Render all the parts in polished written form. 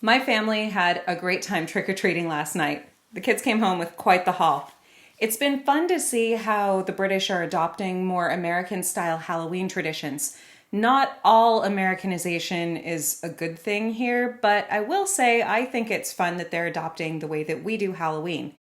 My family had a great time trick-or-treating last night. The kids came home with quite the haul. It's been fun to see how the British are adopting more American-style Halloween traditions. Not all Americanization is a good thing here, but I will say I think it's fun that they're adopting the way that we do Halloween.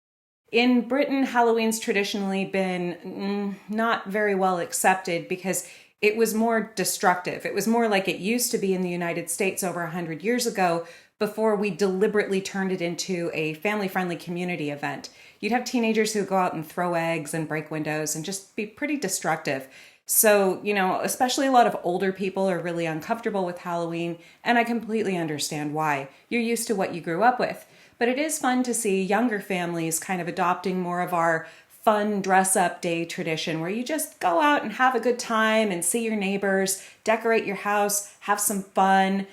In Britain, Halloween's traditionally been not very well accepted because it was more destructive. It was more like it used to be in the United States over 100 years ago before we deliberately turned it into a family-friendly community event. You'd have teenagers who go out and throw eggs and break windows and just be pretty destructive. So, especially a lot of older people are really uncomfortable with Halloween, and I completely understand why. You're used to what you grew up with. But it is fun to see younger families kind of adopting more of our fun dress-up day tradition where you just go out and have a good time and see your neighbors, decorate your house, have some fun.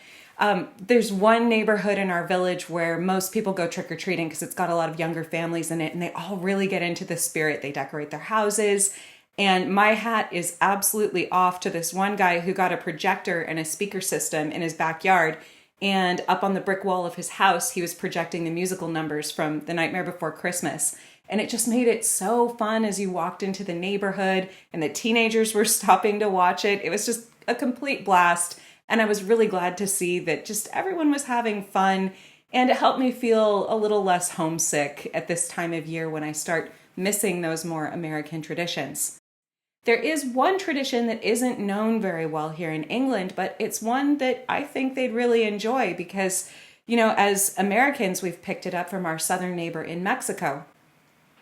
There's one neighborhood in our village where most people go trick-or-treating because it's got a lot of younger families in it, and they all really get into the spirit. They decorate their houses, and my hat is absolutely off to this one guy who got a projector and a speaker system in his backyard, and up on the brick wall of his house, he was projecting the musical numbers from The Nightmare Before Christmas. And it just made it so fun as you walked into the neighborhood and the teenagers were stopping to watch it. It was just a complete blast. And I was really glad to see that just everyone was having fun. And it helped me feel a little less homesick at this time of year when I start missing those more American traditions. There is one tradition that isn't known very well here in England, but it's one that I think they'd really enjoy because, as Americans, we've picked it up from our southern neighbor in Mexico.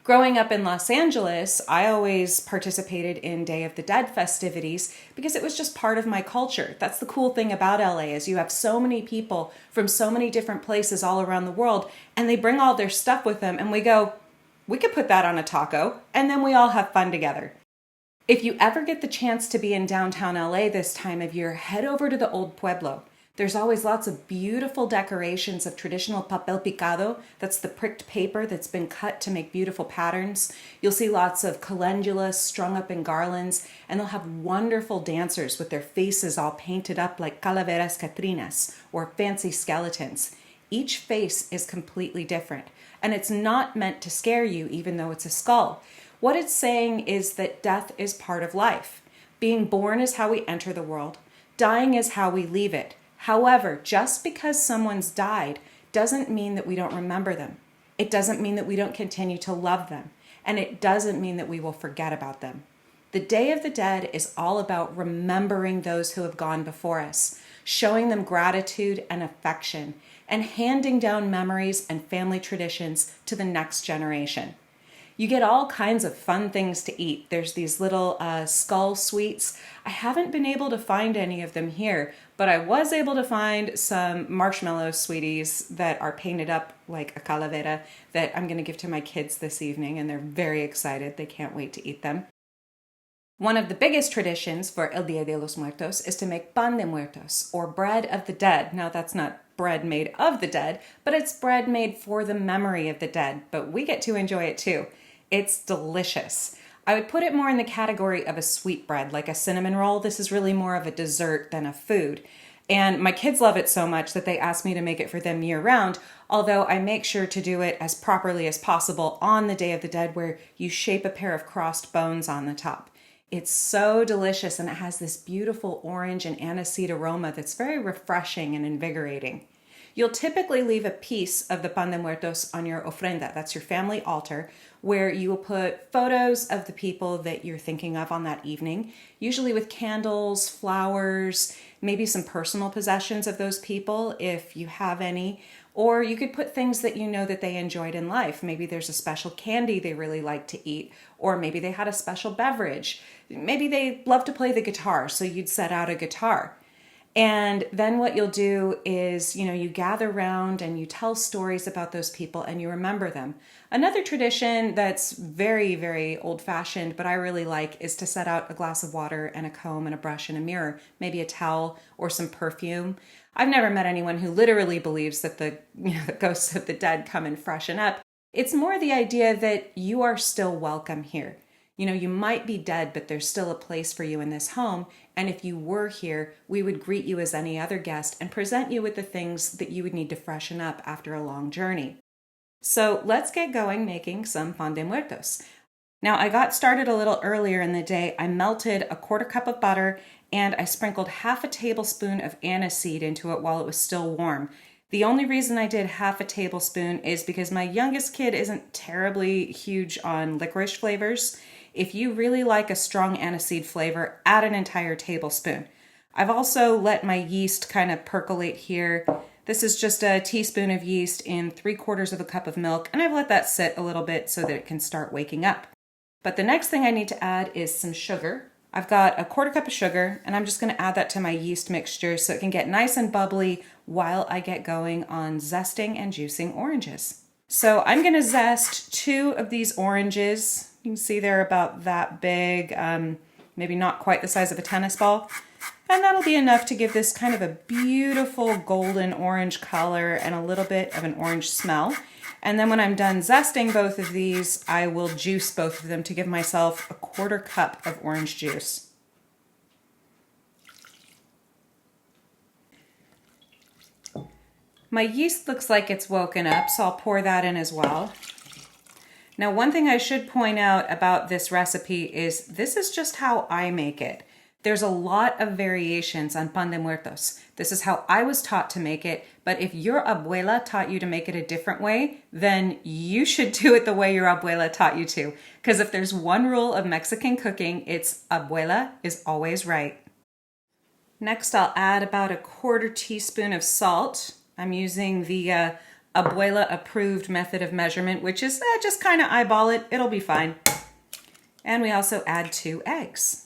Growing up in Los Angeles, I always participated in Day of the Dead festivities because it was just part of my culture. That's the cool thing about LA is you have so many people from so many different places all around the world, and they bring all their stuff with them, and we go, we could put that on a taco, and then we all have fun together. If you ever get the chance to be in downtown LA this time of year, head over to the Old Pueblo. There's always lots of beautiful decorations of traditional papel picado. That's the pricked paper that's been cut to make beautiful patterns. You'll see lots of calendulas strung up in garlands, and they'll have wonderful dancers with their faces all painted up like calaveras catrinas or fancy skeletons. Each face is completely different, and it's not meant to scare you even though it's a skull. What it's saying is that death is part of life. Being born is how we enter the world. Dying is how we leave it. However, just because someone's died doesn't mean that we don't remember them. It doesn't mean that we don't continue to love them. And it doesn't mean that we will forget about them. The Day of the Dead is all about remembering those who have gone before us, showing them gratitude and affection, and handing down memories and family traditions to the next generation. You get all kinds of fun things to eat. There's these little skull sweets. I haven't been able to find any of them here, but I was able to find some marshmallow sweeties that are painted up like a calavera that I'm going to give to my kids this evening, and they're very excited. They can't wait to eat them. One of the biggest traditions for El Día de los Muertos is to make Pan de Muertos, or bread of the dead. Now, that's not bread made of the dead, but it's bread made for the memory of the dead, but we get to enjoy it too. It's delicious. I would put it more in the category of a sweet bread, like a cinnamon roll. This is really more of a dessert than a food. And my kids love it so much that they ask me to make it for them year-round, although I make sure to do it as properly as possible on the Day of the Dead, where you shape a pair of crossed bones on the top. It's so delicious, and it has this beautiful orange and aniseed aroma that's very refreshing and invigorating. You'll typically leave a piece of the Pan de Muertos on your ofrenda, that's your family altar, where you will put photos of the people that you're thinking of on that evening, usually with candles, flowers, maybe some personal possessions of those people if you have any, or you could put things that you know that they enjoyed in life. Maybe there's a special candy they really like to eat, or maybe they had a special beverage. Maybe they love to play the guitar, so you'd set out a guitar. And then what you'll do is, you gather around and you tell stories about those people and you remember them. Another tradition that's very, very old-fashioned, but I really like, is to set out a glass of water and a comb and a brush and a mirror, maybe a towel or some perfume. I've never met anyone who literally believes that the ghosts of the dead come and freshen up. It's more the idea that you are still welcome here. You know, you might be dead, but there's still a place for you in this home. And if you were here, we would greet you as any other guest and present you with the things that you would need to freshen up after a long journey. So let's get going making some pan de muertos. Now, I got started a little earlier in the day. I melted a 1/4 cup of butter and I sprinkled 1/2 tablespoon of aniseed into it while it was still warm. The only reason I did 1/2 tablespoon is because my youngest kid isn't terribly huge on licorice flavors. If you really like a strong aniseed flavor, add an entire tablespoon. I've also let my yeast kind of percolate here. This is just a teaspoon of yeast in 3/4 of a cup of milk, and I've let that sit a little bit so that it can start waking up. But the next thing I need to add is some sugar. I've got a 1/4 cup of sugar, and I'm just going to add that to my yeast mixture so it can get nice and bubbly while I get going on zesting and juicing oranges. So I'm going to zest 2 of these oranges. You can see they're about that big, maybe not quite the size of a tennis ball. And that'll be enough to give this kind of a beautiful golden orange color and a little bit of an orange smell. And then when I'm done zesting both of these, I will juice both of them to give myself a 1/4 cup of orange juice. My yeast looks like it's woken up, so I'll pour that in as well. Now, one thing I should point out about this recipe is this is just how I make it. There's a lot of variations on pan de muertos. This is how I was taught to make it, but if your abuela taught you to make it a different way, then you should do it the way your abuela taught you to. Because if there's one rule of Mexican cooking, it's abuela is always right. Next, I'll add about a 1/4 teaspoon of salt. I'm using the abuela approved method of measurement, which is just kind of eyeball it. It'll be fine. And we also add 2 eggs.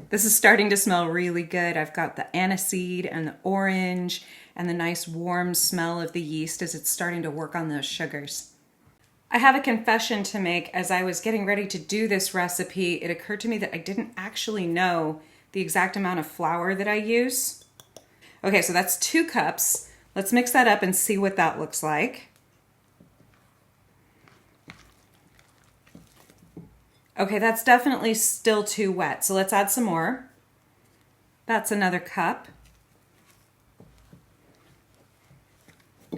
This is starting to smell really good. I've got the aniseed and the orange and the nice warm smell of the yeast as it's starting to work on those sugars. I have a confession to make. As I was getting ready to do this recipe, it occurred to me that I didn't actually know the exact amount of flour that I use. Okay, so that's 2 cups. Let's mix that up and see what that looks like. Okay, that's definitely still too wet, so let's add some more. That's another cup.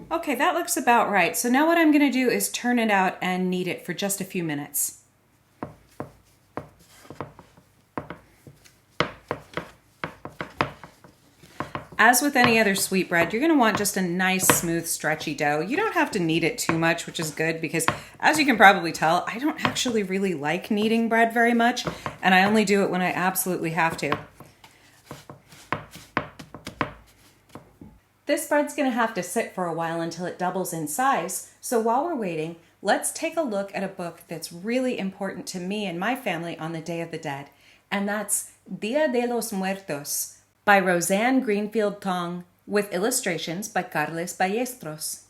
Okay, that looks about right. So now what I'm going to do is turn it out and knead it for just a few minutes. As with any other sweetbread, you're going to want just a nice, smooth, stretchy dough. You don't have to knead it too much, which is good because, as you can probably tell, I don't actually really like kneading bread very much, and I only do it when I absolutely have to. This bread's going to have to sit for a while until it doubles in size, so while we're waiting, let's take a look at a book that's really important to me and my family on the Day of the Dead, and that's Dia de los Muertos by Roseanne Greenfield Thong with illustrations by Carles Ballesteros.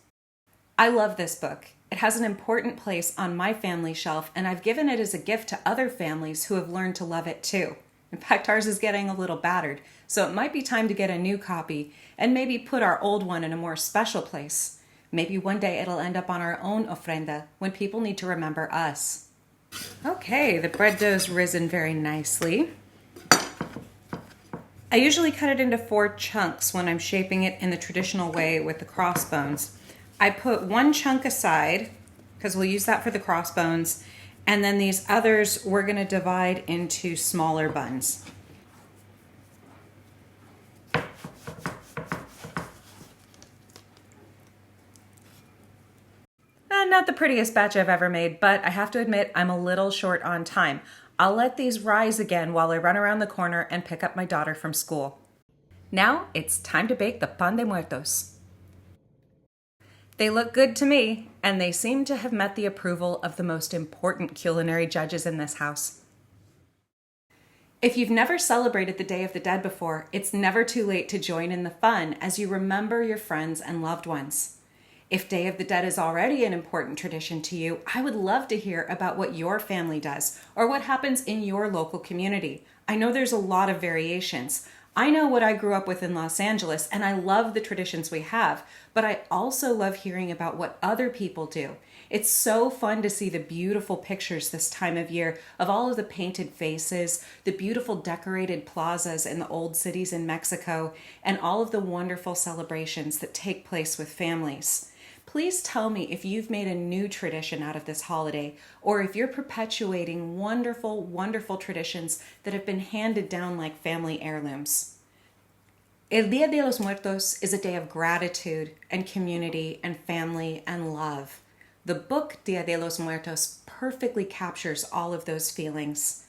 I love this book. It has an important place on my family shelf, and I've given it as a gift to other families who have learned to love it too. In fact, ours is getting a little battered, so it might be time to get a new copy and maybe put our old one in a more special place. Maybe one day it'll end up on our own ofrenda when people need to remember us. Okay, the bread dough's risen very nicely. I usually cut it into 4 chunks when I'm shaping it in the traditional way with the crossbones. I put 1 chunk aside because we'll use that for the crossbones, and then these others we're going to divide into smaller buns. Not the prettiest batch I've ever made, but I have to admit I'm a little short on time. I'll let these rise again while I run around the corner and pick up my daughter from school. Now it's time to bake the pan de muertos. They look good to me, and they seem to have met the approval of the most important culinary judges in this house. If you've never celebrated the Day of the Dead before, it's never too late to join in the fun as you remember your friends and loved ones. If Day of the Dead is already an important tradition to you, I would love to hear about what your family does or what happens in your local community. I know there's a lot of variations. I know what I grew up with in Los Angeles, and I love the traditions we have, but I also love hearing about what other people do. It's so fun to see the beautiful pictures this time of year of all of the painted faces, the beautiful decorated plazas in the old cities in Mexico, and all of the wonderful celebrations that take place with families. Please tell me if you've made a new tradition out of this holiday, or if you're perpetuating wonderful, wonderful traditions that have been handed down like family heirlooms. El Dia de los Muertos is a day of gratitude and community and family and love. The book Dia de los Muertos perfectly captures all of those feelings.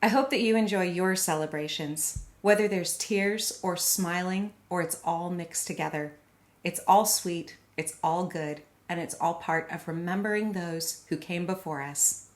I hope that you enjoy your celebrations, whether there's tears or smiling or it's all mixed together. It's all sweet, it's all good, and it's all part of remembering those who came before us.